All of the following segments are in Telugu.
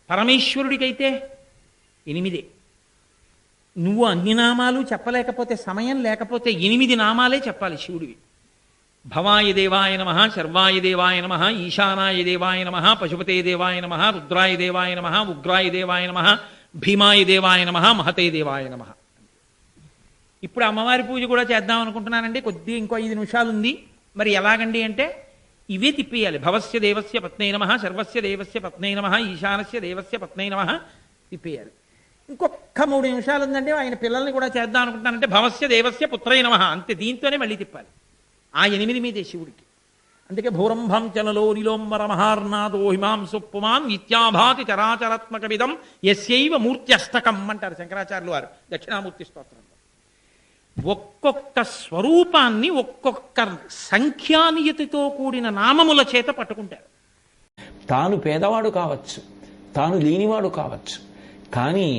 పరమేశ్వరుడికైతే 8. నువ్వు అన్ని నామాలు చెప్పలేకపోతే, సమయం లేకపోతే 8 నామాలే చెప్పాలి శివుడివి. భవాయ దేవాయ నమః, శర్వాయ దేవాయ నమః, ఈశానాయ దేవాయ నమః, పశుపతే దేవాయ నమః, రుద్రాయ దేవాయ నమః, ఉగ్రాయ దేవాయ నమః, భీమాయ దేవాయ నమః, మహతే దేవాయ నమః. ఇప్పుడు అమ్మవారి పూజ కూడా చేద్దాం అనుకుంటున్నానండి, కొద్దిగా ఇంకో 5 నిమిషాలు ఉంది. మరి ఎలాగండి అంటే ఇవే తిప్పేయాలి. భవస్య దేవస్య పత్నై నమః, సర్వస్య దేవస్య పత్నై నమః, ఈశానస్య దేవస్య పత్నై నమః తిప్పేయాలి. ఇంకొక 3 నిమిషాలు ఉందంటే ఆయన పిల్లల్ని కూడా చేద్దాం అనుకుంటున్నానంటే భవస్య దేవస్య పుత్రై నమః అంతే, దీంతోనే మళ్ళీ తిప్పాలి. ఆ 8 మీదే శివుడికి. అందుకే భూరంభం చలలో నిలోంబర మహార్నాదో హిమాంసు పుమాన్ నిత్యాభాతి చరాచరాత్మక విధం యస్యైవ మూర్త్యష్టకం అంటారు శంకరాచార్యులు వారు దక్షిణామూర్తి స్తోత్రంలో. ఒక్కొక్క స్వరూపాన్ని ఒక్కొక్క సంఖ్యానియతితో కూడిన నామముల చేత పట్టుకుంటారు. తాను పేదవాడు కావచ్చు, తాను లేనివాడు కావచ్చు, కానీ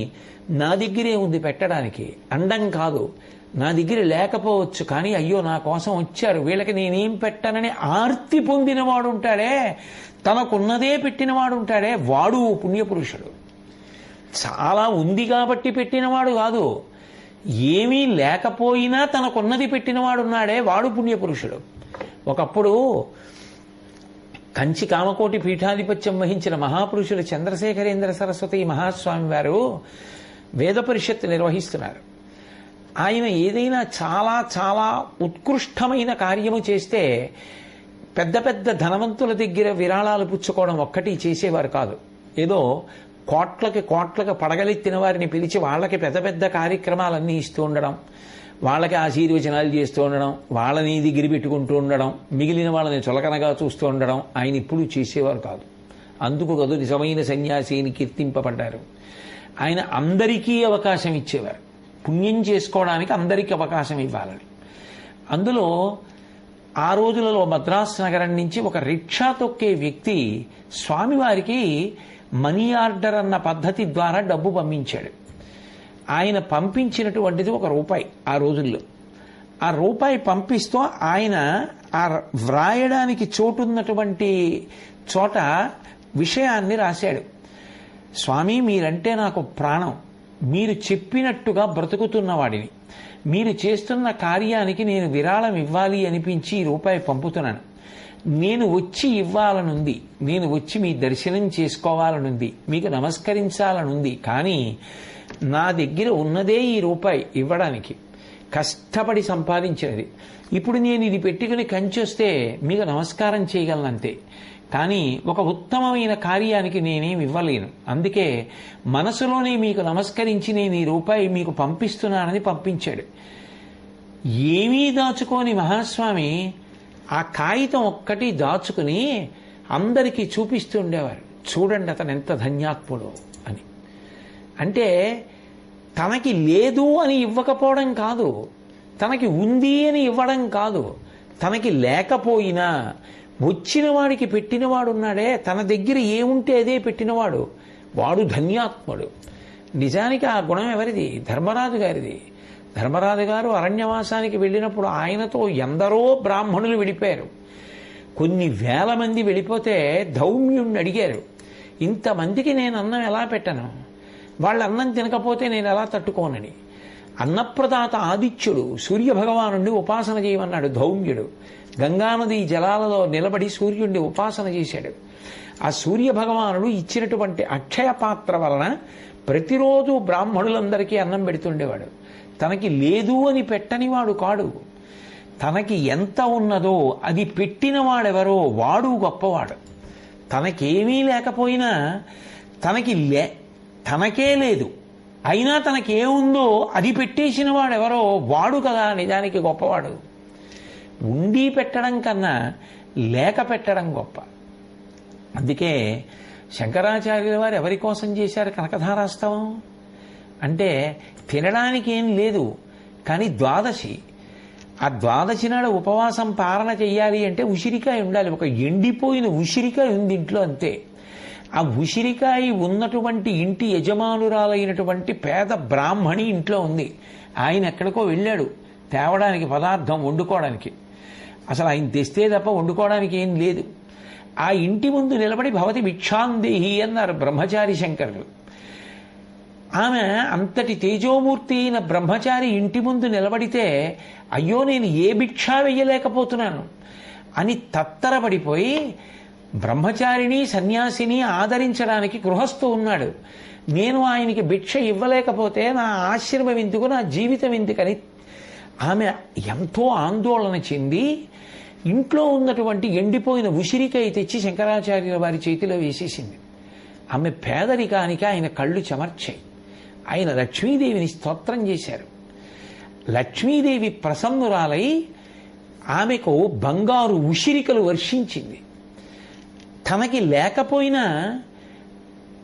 నా దగ్గరే ఉంది పెట్టడానికి, అండం కాదు. నా దగ్గర లేకపోవచ్చు, కానీ అయ్యో నా కోసం వచ్చారు, వీళ్ళకి నేనేం పెట్టానని ఆర్తి పొందినవాడు ఉంటాడే, తనకున్నదే పెట్టినవాడు ఉంటాడే, వాడు పుణ్యపురుషుడు. చాలా ఉంది కాబట్టి పెట్టినవాడు కాదు, ఏమీ లేకపోయినా తనకున్నది పెట్టినవాడు ఉన్నాడే, వాడు పుణ్యపురుషుడు. ఒకప్పుడు కంచి కామకోటి పీఠాధిపత్యం వహించిన మహాపురుషులు చంద్రశేఖరేంద్ర సరస్వతి మహాస్వామి వారు వేద పరిషత్ నిర్వహిస్తున్నారు. ఆయన ఏదైనా చాలా చాలా ఉత్కృష్టమైన కార్యము చేస్తే పెద్ద పెద్ద ధనవంతుల దగ్గర విరాళాలు పుచ్చుకోవడం ఒక్కటి చేసేవారు కాదు. ఏదో కోట్లకి పడగలెత్తిన వారిని పిలిచి వాళ్ళకి పెద్ద పెద్ద కార్యక్రమాలన్నీ ఇస్తూ ఉండడం, వాళ్ళకి ఆశీర్వచనాలు చేస్తూ ఉండడం, వాళ్ళని దగ్గర పెట్టుకుంటూ ఉండడం, మిగిలిన వాళ్ళని చులకనగా చూస్తూ ఉండడం ఆయన ఇప్పుడు చేసేవారు కాదు. అందుకు కదు నిజమైన సన్యాసిని కీర్తింపబడ్డారు. ఆయన అందరికీ అవకాశం ఇచ్చేవారు, పుణ్యం చేసుకోవడానికి అందరికీ అవకాశం ఇవ్వాలని. అందులో ఆ రోజులలో మద్రాసు నగరం నుంచి ఒక రిక్షా తొక్కే వ్యక్తి స్వామివారికి మనీ ఆర్డర్ అన్న పద్ధతి ద్వారా డబ్బు పంపించాడు. ఆయన పంపించినటువంటిది ₹1 ఆ రోజుల్లో. ఆ రూపాయి పంపిస్తూ ఆయన ఆ వ్రాయడానికి చోటున్నటువంటి చోట విషయాన్ని రాశాడు. స్వామి, మీరంటే నాకు ప్రాణం, మీరు చెప్పినట్టుగా బ్రతుకుతున్నవాడిని, మీరు చేస్తున్న కార్యానికి నేను విరాళం ఇవ్వాలి అనిపించి ₹1 పంపుతున్నాను. నేను వచ్చి ఇవ్వాలనుంది, నేను వచ్చి మీ దర్శనం చేసుకోవాలనుంది, మీకు నమస్కరించాలనుంది, కానీ నా దగ్గర ఉన్నదే ఈ ₹1 ఇవ్వడానికి, కష్టపడి సంపాదించినది. ఇప్పుడు నేను ఇది పెట్టుకుని కంచొస్తే మీకు నమస్కారం చేయగలనంతే, కానీ ఒక ఉత్తమమైన కార్యానికి నేనేం ఇవ్వలేను. అందుకే మనసులోనే మీకు నమస్కరించి నేను ఈ ₹1 మీకు పంపిస్తున్నానని పంపించాడు. ఏమీ దాచుకోని మహాస్వామి ఆ కాగితం ఒక్కటి దాచుకుని అందరికీ చూపిస్తూ ఉండేవారు, చూడండి అతను ఎంత ధన్యాత్ముడు అని. అంటే తనకి లేదు అని ఇవ్వకపోవడం కాదు, తనకి ఉంది అని ఇవ్వడం కాదు, తనకి లేకపోయినా వచ్చిన వాడికి పెట్టినవాడు ఉన్నాడే, తన దగ్గర ఏముంటే అదే పెట్టినవాడు, వాడు ధన్యాత్ముడు. నిజానికి ఆ గుణం ఎవరిది? ధర్మరాజు గారిది. ధర్మరాజు గారు అరణ్యవాసానికి వెళ్ళినప్పుడు ఆయనతో ఎందరో బ్రాహ్మణులు వెళ్ళిపోయారు. కొన్ని వేల మంది వెళ్ళిపోతే ధౌమ్యుణ్ణి అడిగారు, ఇంతమందికి నేను అన్నం ఎలా పెట్టను, వాళ్ళు అన్నం తినకపోతే నేను ఎలా తట్టుకోనని. అన్నప్రదాత ఆదిత్యుడు సూర్యభగవానుడిని ఉపాసన చేయమన్నాడు ధౌమ్యుడు. గంగానది జలాలలో నిలబడి సూర్యుడిని ఉపాసన చేశాడు. ఆ సూర్యభగవానుడు ఇచ్చినటువంటి అక్షయ పాత్ర వలన ప్రతిరోజు బ్రాహ్మణులందరికీ అన్నం పెడుతుండేవాడు. తనకి లేదు అని పెట్టనివాడు కాడు, తనకి ఎంత ఉన్నదో అది పెట్టినవాడెవరో వాడు గొప్పవాడు. తనకేమీ లేకపోయినా తనకే లేదు అయినా తనకేముందో అది పెట్టేసిన వాడెవరో వాడు కదా నిజానికి గొప్పవాడు. ఉండి పెట్టడం కన్నా లేక పెట్టడం గొప్ప. అందుకే శంకరాచార్యుల వారు ఎవరి కోసం చేశారు కనకధారాస్తవం అంటే, తినడానికి ఏం లేదు కానీ ద్వాదశి, ఆ ద్వాదశి నాడు ఉపవాసం పాలన చెయ్యాలి అంటే ఉసిరికాయ ఉండాలి. ఒక ఎండిపోయిన ఉసిరికాయ ఉంది ఇంట్లో అంతే. ఆ ఉసిరికాయ ఉన్నటువంటి ఇంటి యజమానురాలైనటువంటి పేద బ్రాహ్మణి ఇంట్లో ఉంది. ఆయన ఎక్కడికో వెళ్ళాడు తేవడానికి పదార్థం వండుకోవడానికి. అసలు ఆయన తెస్తే తప్ప వండుకోవడానికి ఏం లేదు. ఆ ఇంటి ముందు నిలబడి భవతి భిక్షాందేహి అన్నారు బ్రహ్మచారి శంకరులు. ఆమె అంతటి తేజోమూర్తి అయిన బ్రహ్మచారి ఇంటి ముందు నిలబడితే అయ్యో నేను ఏ భిక్షా వెయ్యలేకపోతున్నాను అని తత్తరపడిపోయి బ్రహ్మచారిని సన్యాసిని ఆదరించడానికి గృహస్థు ఉన్నాడు, నేను ఆయనకి భిక్ష ఇవ్వలేకపోతే నా ఆశ్రమం ఎందుకు, నా జీవితం ఎందుకని ఆమె ఎంతో ఆందోళన చెంది ఇంట్లో ఉన్నటువంటి ఎండిపోయిన ఉసిరికాయ తెచ్చి శంకరాచార్యుల వారి చేతిలో వేసేసింది. ఆమె పేదరికానికి ఆయన కళ్ళు చెమర్చాయి. ఆయన లక్ష్మీదేవిని స్తోత్రం చేశారు. లక్ష్మీదేవి ప్రసన్నురాలై ఆమెకు బంగారు ఉసిరికలు వర్షించింది. తనకి లేకపోయినా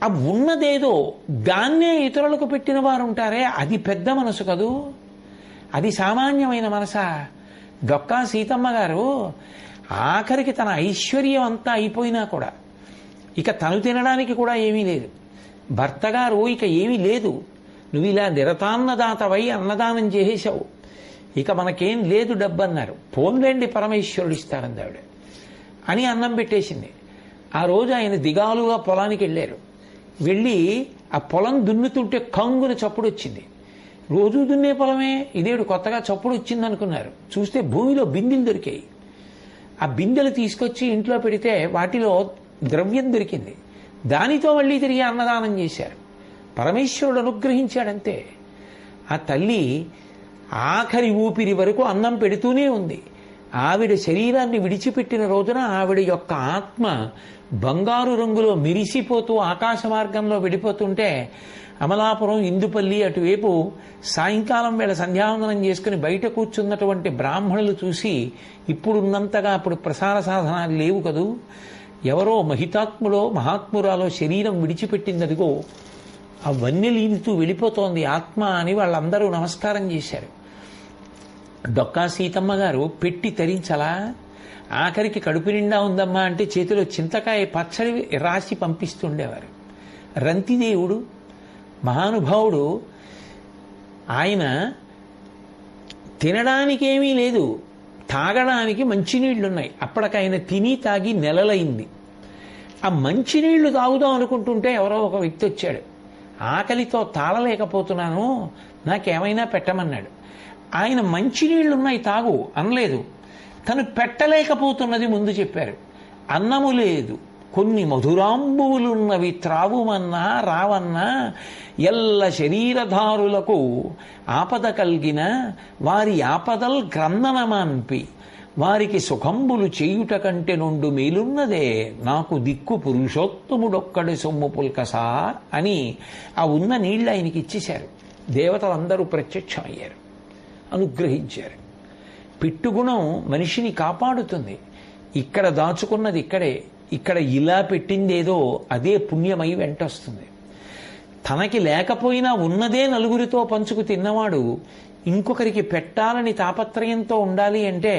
ఆ ఉన్నదేదో దాన్నే ఇతరులకు పెట్టిన వారు ఉంటారే, అది పెద్ద మనసు కదూ, అది సామాన్యమైన మనసా? డొక్కా సీతమ్మ గారు ఆఖరికి తన ఐశ్వర్యం అంతా అయిపోయినా కూడా ఇక తను తినడానికి కూడా ఏమీ లేదు. భర్త గారు ఇక ఏమీ లేదు, నువ్వు ఇలా నిరతాన్నదాతవై అన్నదానం చేసేశావు, ఇక మనకేం లేదు డబ్బు అన్నారు. పోన్లేండి పరమేశ్వరుడు ఇస్తాడంది ఆవిడ అని అన్నం పెట్టేసింది. ఆ రోజు ఆయన దిగాలుగా పొలానికి వెళ్ళారు. వెళ్ళి ఆ పొలం దున్నుతుంటే కంగున చప్పుడు వచ్చింది. రోజు దున్నే పొలమే, ఇదేడు కొత్తగా చప్పుడు వచ్చింది అనుకున్నారు. చూస్తే భూమిలో బిందెలు దొరికాయి. ఆ బిందెలు తీసుకొచ్చి ఇంట్లో పెడితే వాటిలో ద్రవ్యం దొరికింది. దానితో మళ్ళీ తిరిగి అన్నదానం చేశారు. పరమేశ్వరుడు అనుగ్రహించాడంతే. ఆ తల్లి ఆఖరి ఊపిరి వరకు అన్నం పెడుతూనే ఉంది. ఆవిడ శరీరాన్ని విడిచిపెట్టిన రోజున ఆవిడ యొక్క ఆత్మ బంగారు రంగులో మెరిసిపోతూ ఆకాశ మార్గంలో వెళ్ళిపోతుంటే అమలాపురం ఇందుపల్లి అటువైపు సాయంకాలం వేళ సంధ్యావందనం చేసుకుని బయట కూర్చున్నటువంటి బ్రాహ్మణులు చూసి ఇప్పుడున్నంతగా అప్పుడు ప్రసార సాధనాలు లేవు కదూ, ఎవరో మహితాత్ములో మహాత్మురాలో శరీరం విడిచిపెట్టిందదిగో ఆ వన్నెలీనుతూ వెళ్ళిపోతోంది ఆత్మ అని వాళ్ళందరూ నమస్కారం చేశారు. డొక్కా సీతమ్మ గారు పెట్టి తరించలా, ఆఖరికి కడుపు నిండా ఉందమ్మా అంటే చేతిలో చింతకాయ పచ్చడి రాసి పంపిస్తుండేవారు. రంతిదేవుడు మహానుభావుడు, ఆయన తినడానికేమీ లేదు, తాగడానికి మంచినీళ్లున్నాయి. అప్పటికైనా తిని తాగి నెలలైంది. ఆ మంచినీళ్లు తాగుదాం అనుకుంటుంటే ఎవరో ఒక వ్యక్తి వచ్చాడు. ఆకలితో తాళలేకపోతున్నాను, నాకేమైనా పెట్టమన్నాడు. ఆయన మంచినీళ్లున్నాయి తాగు అనలేదు, తను పెట్టలేకపోతున్నది ముందు చెప్పారు. అన్నము లేదు, కొన్ని మధురాంబువులున్నవి త్రావుమన్నా రావన్నా, ఎల్ల శరీరధారులకు ఆపద కలిగిన వారి ఆపదల్ గ్రంథనమాన్పి, వారికి సుఖంబులు చేయుట కంటే నుండు మేలున్నదే, నాకు దిక్కు పురుషోత్తముడొక్కడి సొమ్ము పుల్కసా అని ఆ ఉన్న నీళ్లు ఆయనకి ఇచ్చేశారు. దేవతలందరూ ప్రత్యక్షమయ్యారు, అనుగ్రహించారు. పిట్టుగుణం మనిషిని కాపాడుతుంది. ఇక్కడ దాచుకున్నది ఇక్కడే, ఇక్కడ ఇలా పెట్టిందేదో అదే పుణ్యమై వెంటొస్తుంది. తనకి లేకపోయినా ఉన్నదే నలుగురితో పంచుకు తిన్నవాడు ఇంకొకరికి పెట్టాలని తాపత్రయంతో ఉండాలి అంటే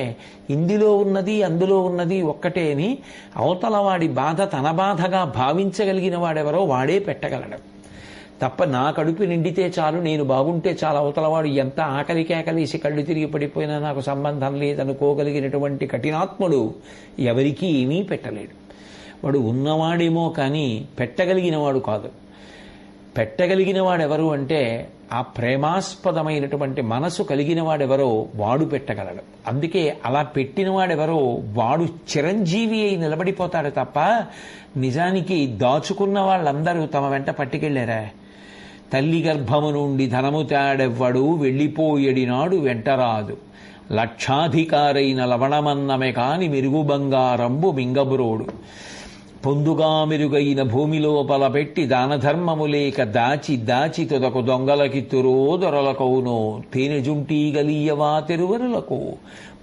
ఇందులో ఉన్నది అందులో ఉన్నది ఒక్కటే అని అవతలవాడి బాధ తన బాధగా భావించగలిగిన వాడెవరో వాడే పెట్టగలడు తప్ప నా కడుపు నిండితే చాలు, నేను బాగుంటే చాలు, అవతలవాడు ఎంత ఆకలి కేకలేసి కళ్ళు తిరిగి పడిపోయినా నాకు సంబంధం లేదనుకోగలిగినటువంటి కఠినాత్ముడు ఎవరికీ ఏమీ పెట్టలేడు. వాడు ఉన్నవాడేమో కానీ పెట్టగలిగినవాడు కాదు. పెట్టగలిగిన వాడెవరు అంటే ఆ ప్రేమాస్పదమైనటువంటి మనసు కలిగిన వాడెవరో వాడు పెట్టగలడు. అందుకే అలా పెట్టిన వాడెవరో వాడు చిరంజీవి అయి నిలబడిపోతాడు తప్ప నిజానికి దాచుకున్న వాళ్ళందరూ తమ వెంట పట్టుకెళ్లారా? తల్లి గర్భము నుండి ధనము తాడెవ్వడు వెళ్ళిపోయేడినాడు వెంటరాదు, లక్షాధికారైన లవణమన్నమే కాని మెరుగు బంగారంబు మింగబురోడు, పొందుగా మెరుగైన భూమి లోపల పెట్టి దానధర్మము లేక దాచి దాచి తుదకు దొంగలకిత్తురో దొరలకౌనో, తేనె జుంటీ గలీయవా తెరువరులకు,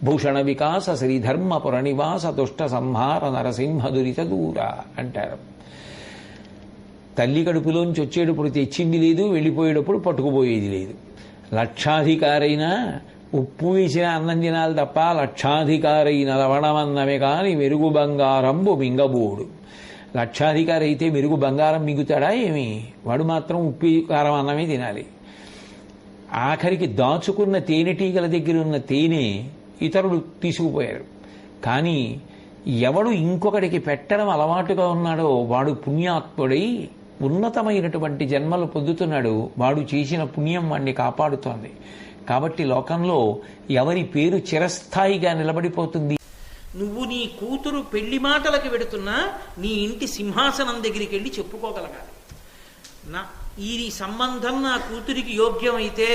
భూషణ వికాస శ్రీధర్మ పురనివాస దుష్ట సంహార నరసింహ దురిత దూర అంటారు. తల్లి కడుపులోంచి వచ్చేటప్పుడు తెచ్చింది లేదు, వెళ్ళిపోయేటప్పుడు పట్టుకుపోయేది లేదు. లక్షాధికారైన ఉప్పు వేసిన అన్నం తినాలి తప్ప లక్షాధికారైన లవణమన్నమే కాని మెరుగు బంగారంబు మింగబోడు. లక్షాధికారి అయితే మెరుగు బంగారం మింగుతాడా ఏమి? వాడు మాత్రం ఉప్పు కారం అన్నమే తినాలి. ఆఖరికి దాచుకున్న తేనెటీగల దగ్గర ఉన్న తేనె ఇతరులు తీసుకుపోయారు. కానీ ఎవడు ఇంకొకడికి పెట్టడం అలవాటుగా ఉన్నాడో వాడు పుణ్యాత్ముడై ఉన్నతమైనటువంటి జన్మలు పొందుతున్నాడు. వాడు చేసిన పుణ్యం వాడిని కాపాడుతోంది. కాబట్టి లోకంలో ఎవరి పేరు చిరస్థాయిగా నిలబడిపోతుంది. నువ్వు నీ కూతురు పెళ్లి మాటలకు వెడుతున్నా నీ ఇంటి సింహాసనం దగ్గరికి వెళ్ళి చెప్పుకోగలగాలి. ఈ సంబంధం నా కూతురికి యోగ్యమైతే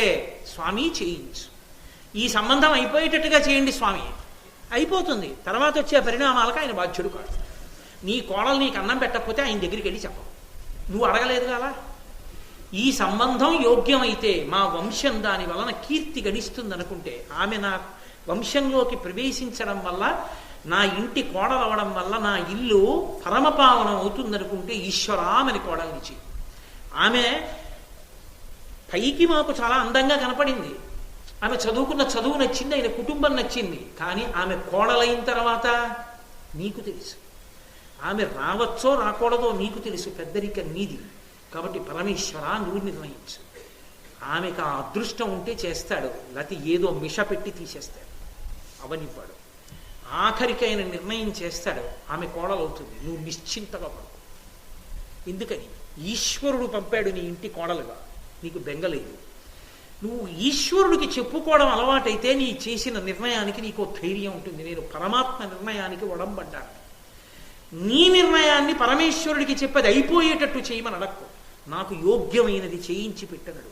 స్వామి చేయించు, ఈ సంబంధం అయిపోయేటట్టుగా చేయండి స్వామి. అయిపోతుంది. తర్వాత వచ్చే పరిణామాలకు ఆయన బాధ్యుడు కాదు. నీ కోడలు నీకు అన్నం పెట్టకపోతే ఆయన దగ్గరికి వెళ్ళి చెప్పవు. నువ్వు అడగలేదు కదా. ఈ సంబంధం యోగ్యమైతే మా వంశం దాని వలన కీర్తి గడిస్తుంది అనుకుంటే, ఆమె నా వంశంలోకి ప్రవేశించడం వల్ల, నా ఇంటి కోడలవడం వల్ల నా ఇల్లు పరమపావనం అవుతుందనుకుంటే ఈశ్వరామని కోడలిచ్చి, ఆమె పైకి మాకు చాలా అందంగా కనపడింది, ఆమె చదువుకున్న చదువు నచ్చింది, ఆయన కుటుంబం నచ్చింది, కానీ ఆమె కోడలైన తర్వాత నీకు తెలుసు. ఆమె రావచ్చో రాకూడదో నీకు తెలుసు. పెద్దరిక నీది. కాబట్టి పరమేశ్వర నువ్వు నిర్ణయించు. ఆమెకు ఆ అదృష్టం ఉంటే చేస్తాడు, లేకపోతే ఏదో మిష పెట్టి తీసేస్తాడు, అవనివ్వడు. ఆఖరికి ఆయన నిర్ణయం చేస్తాడు, ఆమె కోడలవుతుంది. నువ్వు నిశ్చింతగా పడుకో. ఎందుకని? ఈశ్వరుడు పంపాడు నీ ఇంటి కోడలుగా, నీకు బెంగలేదు. నువ్వు ఈశ్వరుడికి చెప్పుకోవడం అలవాటైతే నీ చేసిన నిర్ణయానికి నీకు ధైర్యం ఉంటుంది. నేను పరమాత్మ నిర్ణయానికి ఒడంబడ్డాను. నీ నిర్ణయాన్ని పరమేశ్వరుడికి చెప్పేది అయిపోయేటట్టు చేయమని అడక్కు. నాకు యోగ్యమైనది చేయించి పెట్టనడు.